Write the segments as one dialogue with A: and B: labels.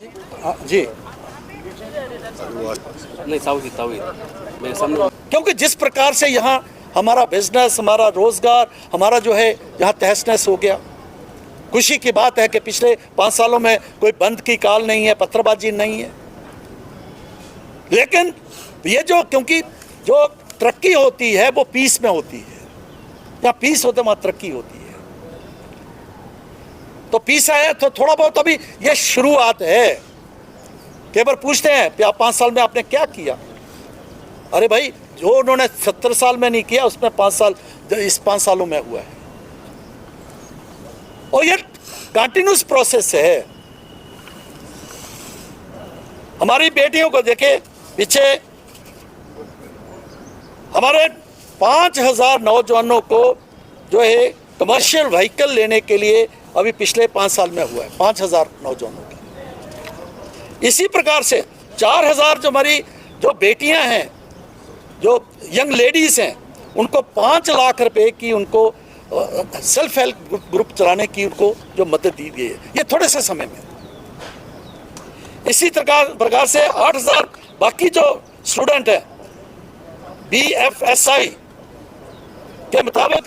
A: जी
B: नहीं साउथ मेरे सामने।
A: क्योंकि जिस प्रकार से यहाँ हमारा बिजनेस, हमारा रोजगार, हमारा जो है यहाँ तहस नहस हो गया। खुशी की बात है कि पिछले 5 सालों में कोई बंद की काल नहीं है, पत्थरबाजी नहीं है। लेकिन ये जो, क्योंकि जो तरक्की होती है वो पीस में होती है, या पीस होते वहाँ तरक्की होती है। तो पीस है तो थोड़ा बहुत अभी ये शुरुआत है। कई बार पूछते हैं कि आप 5 साल में आपने क्या किया। अरे भाई, जो उन्होंने 70 साल में नहीं किया उसमें 5 साल इस 5 सालों में हुआ है। और ये कंटिन्यूस प्रोसेस है। हमारी बेटियों को देखे, पीछे हमारे 5000 नौजवानों को जो है कमर्शियल व्हीकल लेने के लिए अभी पिछले 5 साल में हुआ है, 5000 नौजवानों की। इसी प्रकार से 4000 जो हमारी जो बेटियां हैं, जो यंग लेडीज हैं, उनको 5 लाख रुपए की उनको सेल्फ हेल्प ग्रुप चलाने की उनको जो मदद दी गई है, ये थोड़े से समय में। इसी प्रकार से 8000 बाकी जो स्टूडेंट हैं BFSI के मुताबिक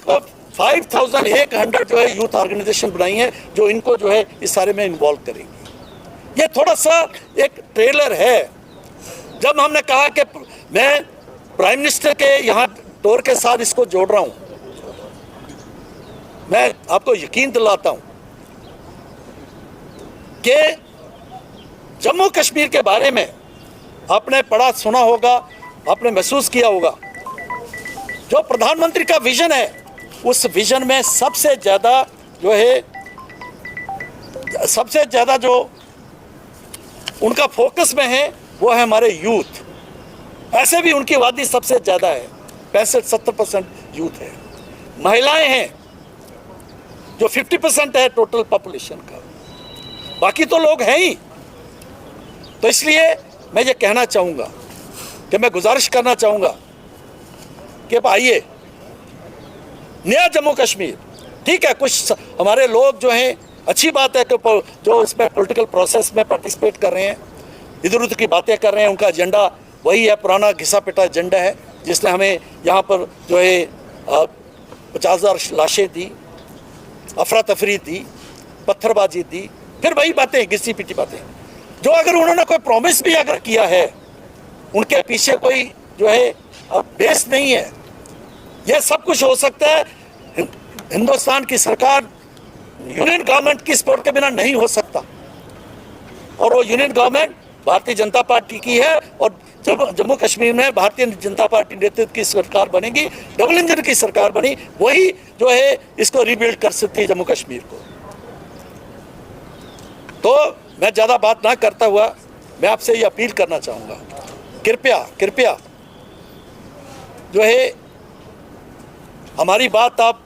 A: 5100 जो है यूथ ऑर्गेनाइजेशन बनाई है जो इनको जो है इस सारे में इन्वॉल्व करेंगी। ये थोड़ा सा एक ट्रेलर है। जब हमने कहा कि मैं प्राइम मिनिस्टर के यहाँ टूर के साथ इसको जोड़ रहा हूँ, मैं आपको यकीन दिलाता हूँ कि जम्मू कश्मीर के बारे में आपने पढ़ा सुना होगा, आपने महसूस किया होगा। जो प्रधानमंत्री का विजन है, उस विजन में सबसे ज़्यादा जो है, सबसे ज़्यादा जो उनका फोकस में है वो है हमारे यूथ। ऐसे भी उनकी आबादी सबसे ज़्यादा है, 65-70% यूथ है। महिलाएं हैं जो 50% है टोटल पॉपुलेशन का, बाकी तो लोग हैं ही। तो इसलिए मैं ये कहना चाहूँगा कि मैं गुजारिश करना चाहूँगा कि आइए नया जम्मू कश्मीर। ठीक है, कुछ हमारे लोग जो हैं, अच्छी बात है कि जो इसमें पॉलिटिकल प्रोसेस में पार्टिसिपेट कर रहे हैं, इधर उधर की बातें कर रहे हैं। उनका एजेंडा वही है, पुराना घिसा पिटा एजेंडा है, जिसने हमें यहाँ पर जो है 50,000 लाशें दी, अफरा तफरी दी, पत्थरबाजी दी, फिर वही बातें, घिसी पिटी बातें। जो अगर उन्होंने कोई प्रॉमिस भी अगर किया है, उनके पीछे कोई जो है बेस नहीं है। यह सब कुछ हो सकता है, हिंदुस्तान की सरकार यूनियन गवर्नमेंट की सपोर्ट के बिना नहीं हो सकता। और वो union government Bharatiya Janata party की है, और जब जम्मू कश्मीर में भारतीय जनता पार्टी नेतृत्व की सरकार बनेगी, डबल इंजन की सरकार बनी, वही जो है इसको रिबिल्ड कर सकती है जम्मू कश्मीर को। तो मैं ज़्यादा बात ना करता हुआ मैं आपसे ये अपील करना चाहूँगा, कृपया जो है हमारी बात आप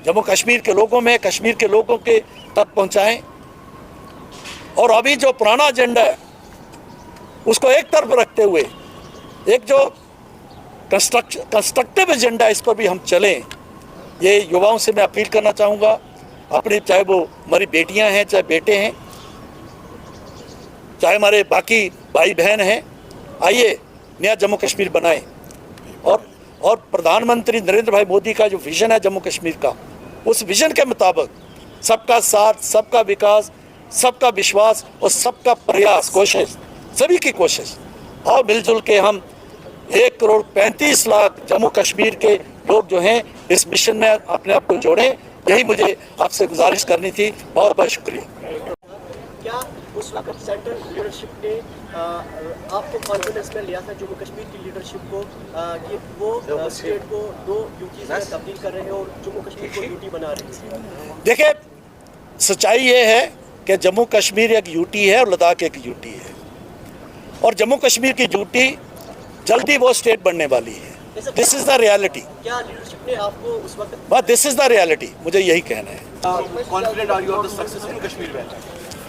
A: जम्मू कश्मीर के लोगों में, कश्मीर के लोगों के तक पहुँचाएं। और अभी जो पुराना एजेंडा है उसको एक तरफ रखते हुए एक जो कंस्ट्रक्टिव एजेंडा है, इस पर भी हम चलें। ये युवाओं से मैं अपील करना चाहूँगा, अपनी, चाहे वो हमारी बेटियां हैं, चाहे बेटे हैं, चाहे हमारे बाकी भाई बहन हैं, आइए नया जम्मू कश्मीर बनाएं। और प्रधानमंत्री नरेंद्र भाई मोदी का जो विज़न है जम्मू कश्मीर का, उस विज़न के मुताबिक सबका साथ, सबका विकास, सबका विश्वास और सबका प्रयास, कोशिश, सभी की कोशिश, और मिलजुल के हम 1,35,00,000 जम्मू कश्मीर के लोग जो हैं इस मिशन में अपने आप को जोड़ें। यही मुझे आपसे गुजारिश करनी थी। बहुत बहुत शुक्रिया।
C: क्या उस वक्त सेंट्रल लीडरशिप ने आपको कॉन्फिडेंस में लिया था जम्मू कश्मीर की लीडरशिप को कि वो स्टेट को 2 यूटी में तब्दील कर रहे हैं और जम्मू कश्मीर को यूटी बना रहे हैं?
A: देखिए, सच्चाई ये है कि जम्मू कश्मीर एक यूटी है और लद्दाख एक यूटी है, और जम्मू कश्मीर की यूटी जल्दी वो स्टेट बनने वाली है। This is the reality.
C: क्या लीडरशिप ने आपको उस वक्त,
A: but this is the reality, मुझे यही कहना है।
D: Confident are you of the success in Kashmir Valley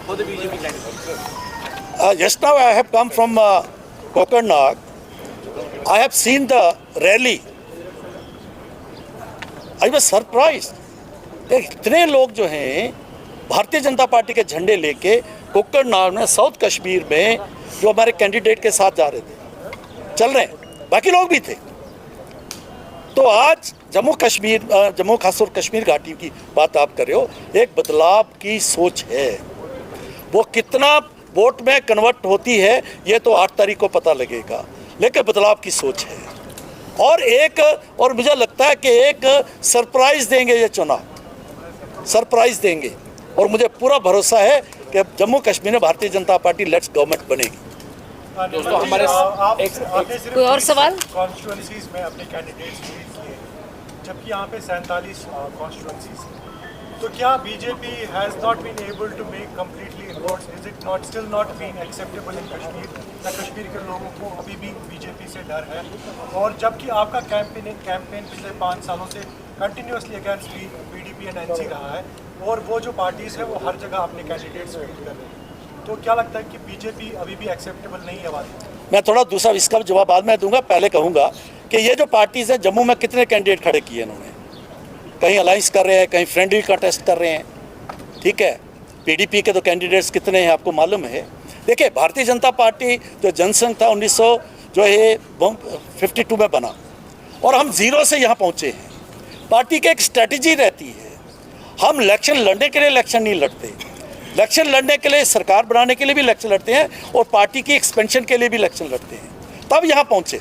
D: for the BJP candidate?
A: Just now I have come from Kokarnag. I have seen the rally. I was surprised. इतने लोग जो हैं Bharatiya Janata Party के झंडे लेके कोकरनाग में साउथ कश्मीर में जो हमारे कैंडिडेट के साथ जा रहे थे, चल रहे हैं, बाकी लोग भी थे। तो आज जम्मू खासतौर कश्मीर घाटी की बात आप कर रहे हो, एक बदलाव की सोच है। वो कितना वोट में कन्वर्ट होती है ये तो 8 तारीख को पता लगेगा, लेकिन बदलाव की सोच है। और मुझे लगता है कि एक सरप्राइज देंगे, ये चुनाव सरप्राइज देंगे, और मुझे पूरा भरोसा है कि जम्मू कश्मीर में Bharatiya Janata party let's government बनेगी।
B: दोस्तों हमारे
E: कोई और सवाल?
F: कॉन्स्टिट्यूएंसीज में अपने कैंडिडेट्स लीड किए, जबकि यहाँ पे 47 कॉन्स्टिट्यूएंसीज हैं। तो क्या BJP has not been able to make completely inwards? Is it not still not been acceptable in Kashmir? या कश्मीर के लोगों को अभी भी बीजेपी से डर है? और जबकि आपका कैंपेन पिछले 5 सालों से continuously against PDP and NC रहा है, और वो जो पार्टीज़ हैं वो हर जगह अपने कैंडिडेट्स फील्ड कर रहे हैं, तो क्या लगता है कि बीजेपी अभी भी एक्सेप्टेबल नहीं है?
A: मैं थोड़ा दूसरा इसका जवाब बाद में दूंगा, पहले कहूँगा कि ये जो पार्टीज़ हैं, जम्मू में कितने कैंडिडेट खड़े किए इन्होंने? कहीं अलाइंस कर रहे हैं, कहीं फ्रेंडली कंटेस्ट कर रहे हैं, ठीक है। पीडीपी के तो कैंडिडेट्स कितने हैं आपको मालूम है। देखिए, भारतीय जनता पार्टी जो जनसंघ था 1952 में बना, और हम जीरो से यहाँ पहुँचे हैं। पार्टी की एक स्ट्रेटजी रहती है, हम इलेक्शन लड़ने के लिए इलेक्शन नहीं लड़ते, इलेक्शन लड़ने के लिए, सरकार बनाने के लिए भी इलेक्शन लड़ते हैं, और पार्टी की एक्सपेंशन के लिए भी इलेक्शन लड़ते हैं, तब यहाँ पहुँचे।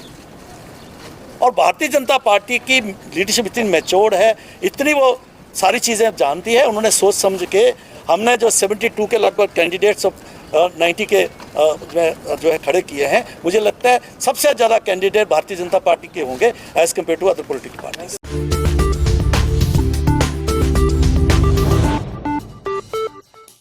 A: और भारतीय जनता पार्टी की लीडरशिप इतनी मैच्योर्ड है, इतनी वो सारी चीज़ें जानती है, उन्होंने सोच समझ के, हमने जो 72 के लगभग कैंडिडेट्स ऑफ 90 के जो है खड़े किए हैं, मुझे लगता है सबसे ज़्यादा कैंडिडेट भारतीय जनता पार्टी के होंगे as compare to other political parties.